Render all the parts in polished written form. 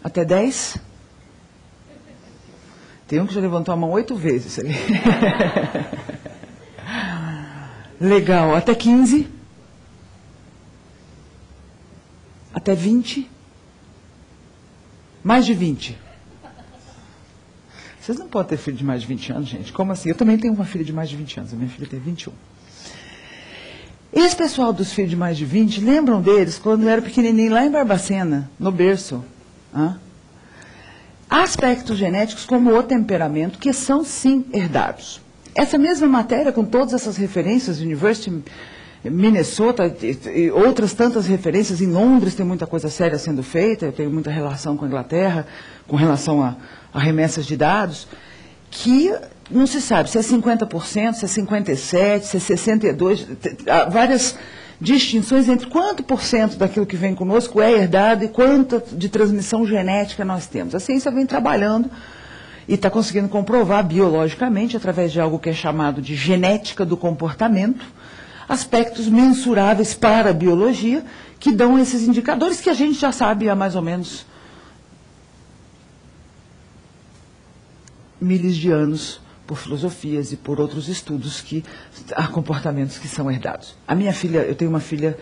Até 10? Tem um que já levantou a mão 8 vezes ali. Legal. Até 15? Até 20? Mais de 20? Vocês não podem ter filho de mais de 20 anos, gente. Como assim? Eu também tenho uma filha de mais de 20 anos. A minha filha tem 21. Esse pessoal dos filhos de mais de 20, lembram deles quando eu era pequenininho lá em Barbacena, no berço? Hã? Há aspectos genéticos como o temperamento que são, sim, herdados. Essa mesma matéria, com todas essas referências, University Minnesota e outras tantas referências, em Londres tem muita coisa séria sendo feita, eu tenho muita relação com a Inglaterra, com relação a remessas de dados, que não se sabe se é 50%, se é 57%, se é 62%, há várias distinções entre quanto por cento daquilo que vem conosco é herdado e quanto de transmissão genética nós temos. A ciência vem trabalhando e está conseguindo comprovar biologicamente, através de algo que é chamado de genética do comportamento, aspectos mensuráveis para a biologia que dão esses indicadores que a gente já sabe há mais ou menos milhares de anos, por filosofias e por outros estudos que há comportamentos que são herdados. A minha filha, eu tenho uma filha,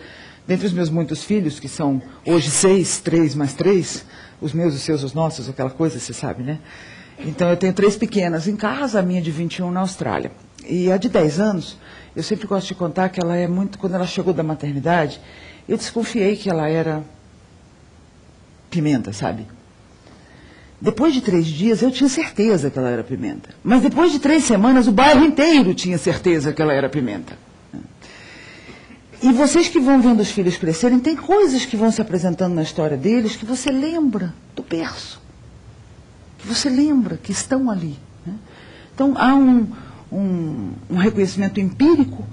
dentre os meus muitos filhos, que são hoje 6, 3 mais 3, os meus, os seus, os nossos, aquela coisa, você sabe, né? Então eu tenho 3 pequenas em casa, a minha de 21 na Austrália. E a de 10 anos, eu sempre gosto de contar que ela é muito, quando ela chegou da maternidade, eu desconfiei que ela era pimenta, sabe? Depois de 3 dias, eu tinha certeza que ela era pimenta. Mas depois de 3 semanas, o bairro inteiro tinha certeza que ela era pimenta. E vocês que vão vendo os filhos crescerem, tem coisas que vão se apresentando na história deles que você lembra do berço. Que você lembra que estão ali. Né? Então, há um reconhecimento empírico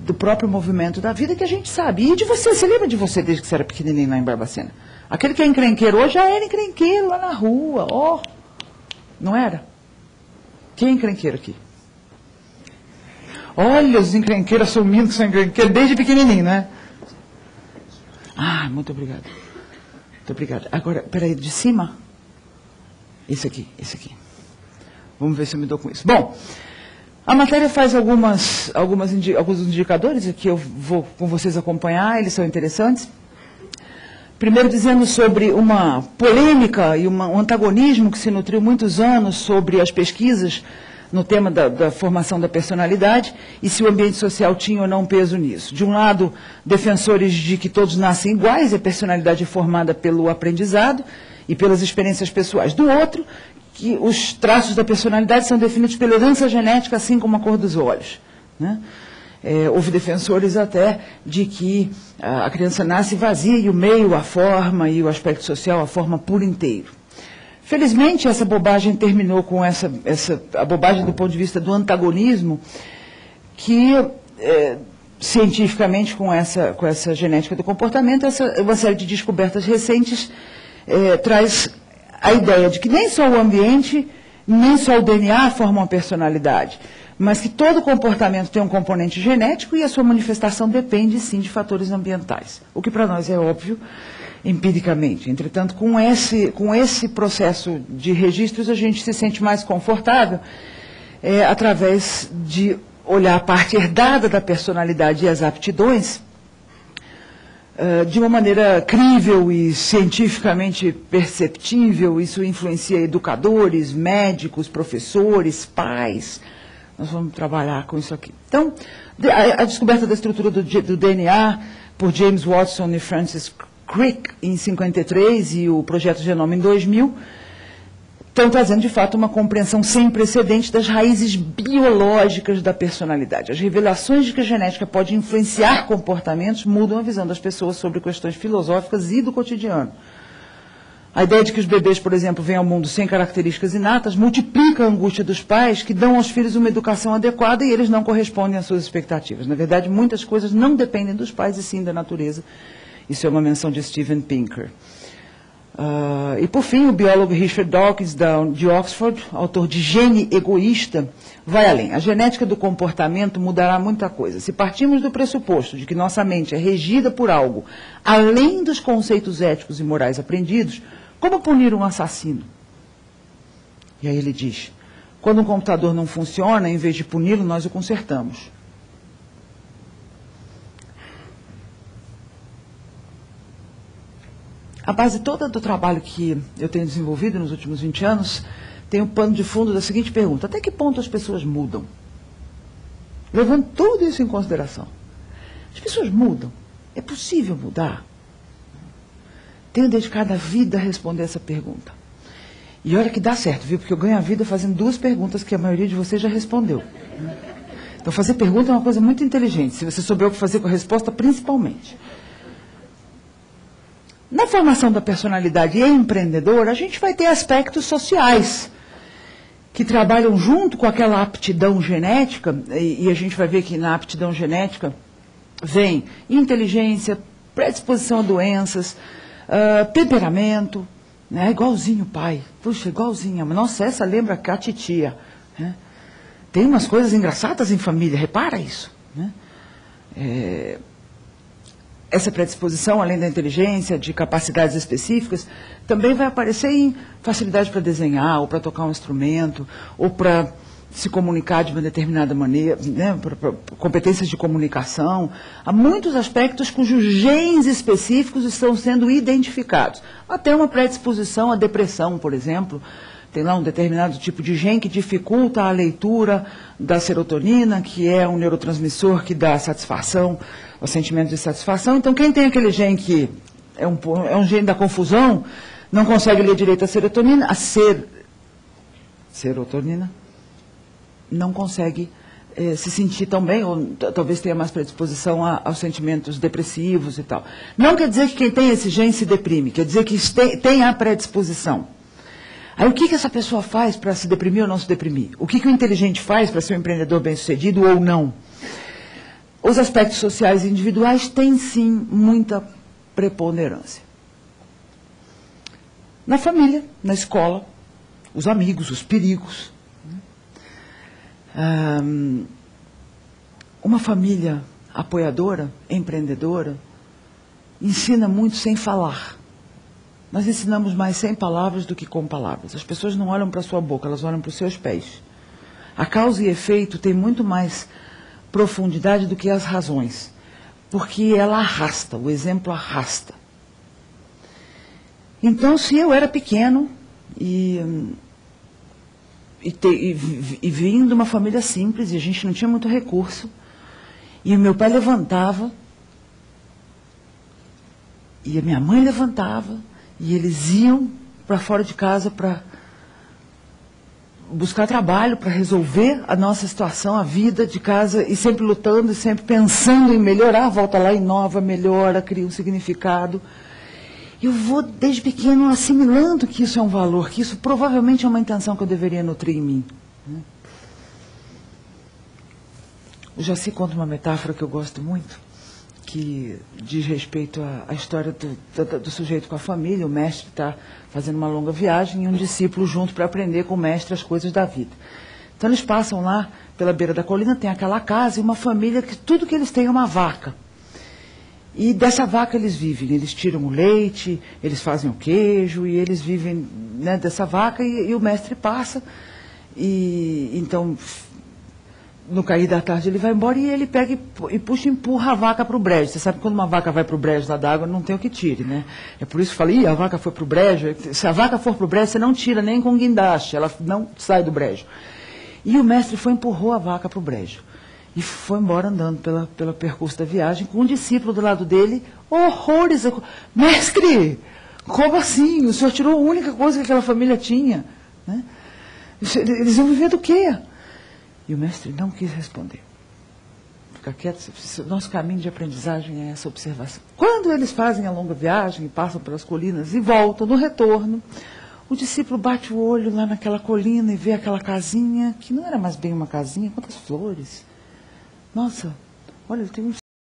do próprio movimento da vida que a gente sabe. E de você lembra de você desde que você era pequenininho lá em Barbacena? Aquele que é encrenqueiro hoje já era encrenqueiro lá na rua, ó. Não era? Quem é encrenqueiro aqui? Olha os encrenqueiros assumindo que são encrenqueiros desde pequenininho, né? Ah, muito obrigado. Muito obrigado. Agora, peraí, de cima? Esse aqui. Vamos ver se eu me dou com isso. Bom, a matéria faz alguns indicadores que eu vou com vocês acompanhar, eles são interessantes. Primeiro dizendo sobre uma polêmica e um antagonismo que se nutriu muitos anos sobre as pesquisas no tema da formação da personalidade e se o ambiente social tinha ou não peso nisso. De um lado, defensores de que todos nascem iguais, a personalidade é formada pelo aprendizado e pelas experiências pessoais. Do outro, que os traços da personalidade são definidos pela herança genética, assim como a cor dos olhos, né? Houve defensores até de que a criança nasce vazia e o meio, a forma e o aspecto social a forma por inteiro. Felizmente, essa bobagem terminou com a bobagem do ponto de vista do antagonismo, que cientificamente com essa genética do comportamento, uma série de descobertas recentes traz a ideia de que nem só o ambiente, nem só o DNA formam a personalidade, mas que todo comportamento tem um componente genético e a sua manifestação depende, sim, de fatores ambientais. O que para nós é óbvio, empiricamente. Entretanto, com esse processo de registros, a gente se sente mais confortável através de olhar a parte herdada da personalidade e as aptidões de uma maneira crível e cientificamente perceptível. Isso influencia educadores, médicos, professores, pais. Nós vamos trabalhar com isso aqui. Então, a descoberta da estrutura do DNA por James Watson e Francis Crick em 1953 e o projeto Genoma em 2000 estão trazendo, de fato, uma compreensão sem precedente das raízes biológicas da personalidade. As revelações de que a genética pode influenciar comportamentos mudam a visão das pessoas sobre questões filosóficas e do cotidiano. A ideia de que os bebês, por exemplo, vêm ao mundo sem características inatas multiplica a angústia dos pais que dão aos filhos uma educação adequada e eles não correspondem às suas expectativas. Na verdade, muitas coisas não dependem dos pais e sim da natureza. Isso é uma menção de Steven Pinker. E, por fim, o biólogo Richard Dawkins, de Oxford, autor de Gene Egoísta, vai além. A genética do comportamento mudará muita coisa. Se partimos do pressuposto de que nossa mente é regida por algo além dos conceitos éticos e morais aprendidos, Como punir um assassino? E aí ele diz, quando um computador não funciona, em vez de puni-lo, nós o consertamos. A base toda do trabalho que eu tenho desenvolvido nos últimos 20 anos tem um pano de fundo da seguinte pergunta: até que ponto as pessoas mudam? Levando tudo isso em consideração. As pessoas mudam? É possível mudar? Tenho dedicado a vida a responder essa pergunta. E olha que dá certo, viu? Porque eu ganho a vida fazendo 2 perguntas que a maioria de vocês já respondeu. Então, fazer pergunta é uma coisa muito inteligente, se você souber o que fazer com a resposta, principalmente. Na formação da personalidade empreendedora, a gente vai ter aspectos sociais que trabalham junto com aquela aptidão genética, e a gente vai ver que na aptidão genética vem inteligência, predisposição a doenças, temperamento, né? Igualzinho o pai. Puxa, igualzinho. Nossa, essa lembra a titia. Né? Tem umas coisas engraçadas em família, repara isso. Né? Essa predisposição, além da inteligência, de capacidades específicas, também vai aparecer em facilidade para desenhar, ou para tocar um instrumento, ou para se comunicar de uma determinada maneira, né, para competências de comunicação. Há muitos aspectos cujos genes específicos estão sendo identificados. Até uma predisposição à depressão, por exemplo. Tem lá um determinado tipo de gene que dificulta a leitura da serotonina, que é um neurotransmissor que dá satisfação, o sentimento de satisfação. Então, quem tem aquele gene que é um gene da confusão, não consegue ler direito a serotonina, serotonina, não consegue se sentir tão bem, ou talvez tenha mais predisposição aos sentimentos depressivos e tal. Não quer dizer que quem tem esse gene se deprime, quer dizer que tem a predisposição. Aí o que essa pessoa faz para se deprimir ou não se deprimir? O que o inteligente faz para ser um empreendedor bem-sucedido ou não? Os aspectos sociais e individuais têm, sim, muita preponderância. Na família, na escola, os amigos, os perigos. Uma família apoiadora, empreendedora, ensina muito sem falar. Nós ensinamos mais sem palavras do que com palavras. As pessoas não olham para a sua boca, elas olham para os seus pés. A causa e efeito tem muito mais profundidade do que as razões, porque ela arrasta, o exemplo arrasta. Então, se eu era pequeno e vim de uma família simples, e a gente não tinha muito recurso, e o meu pai levantava, e a minha mãe levantava, e eles iam para fora de casa para buscar trabalho, para resolver a nossa situação, a vida de casa, e sempre lutando, e sempre pensando em melhorar, volta lá, inova, melhora, cria um significado. Eu vou, desde pequeno, assimilando que isso é um valor, que isso provavelmente é uma intenção que eu deveria nutrir em mim. O Jaci conta uma metáfora que eu gosto muito, que diz respeito à história do sujeito com a família. O mestre está fazendo uma longa viagem e um discípulo junto para aprender com o mestre as coisas da vida. Então eles passam lá pela beira da colina, tem aquela casa e uma família que tudo que eles têm é uma vaca. E dessa vaca eles vivem, eles tiram o leite, eles fazem o queijo e eles vivem, né, dessa vaca, e o mestre passa e então no cair da tarde ele vai embora e ele pega e puxa e empurra a vaca para o brejo. Você sabe que quando uma vaca vai para o brejo lá da água, não tem o que tire, né? É por isso que eu falei, a vaca foi para o brejo. Se a vaca for para o brejo, você não tira nem com guindaste, ela não sai do brejo. E o mestre empurrou a vaca para o brejo. E foi embora andando pelo percurso da viagem, com um discípulo do lado dele, horrores. Mestre, como assim? O senhor tirou a única coisa que aquela família tinha. Né? Eles iam viver do quê? E o mestre não quis responder. Fica quieto, nosso caminho de aprendizagem é essa observação. Quando eles fazem a longa viagem, passam pelas colinas e voltam, no retorno, o discípulo bate o olho lá naquela colina e vê aquela casinha, que não era mais bem uma casinha, quantas flores. Nossa, olha, tem uns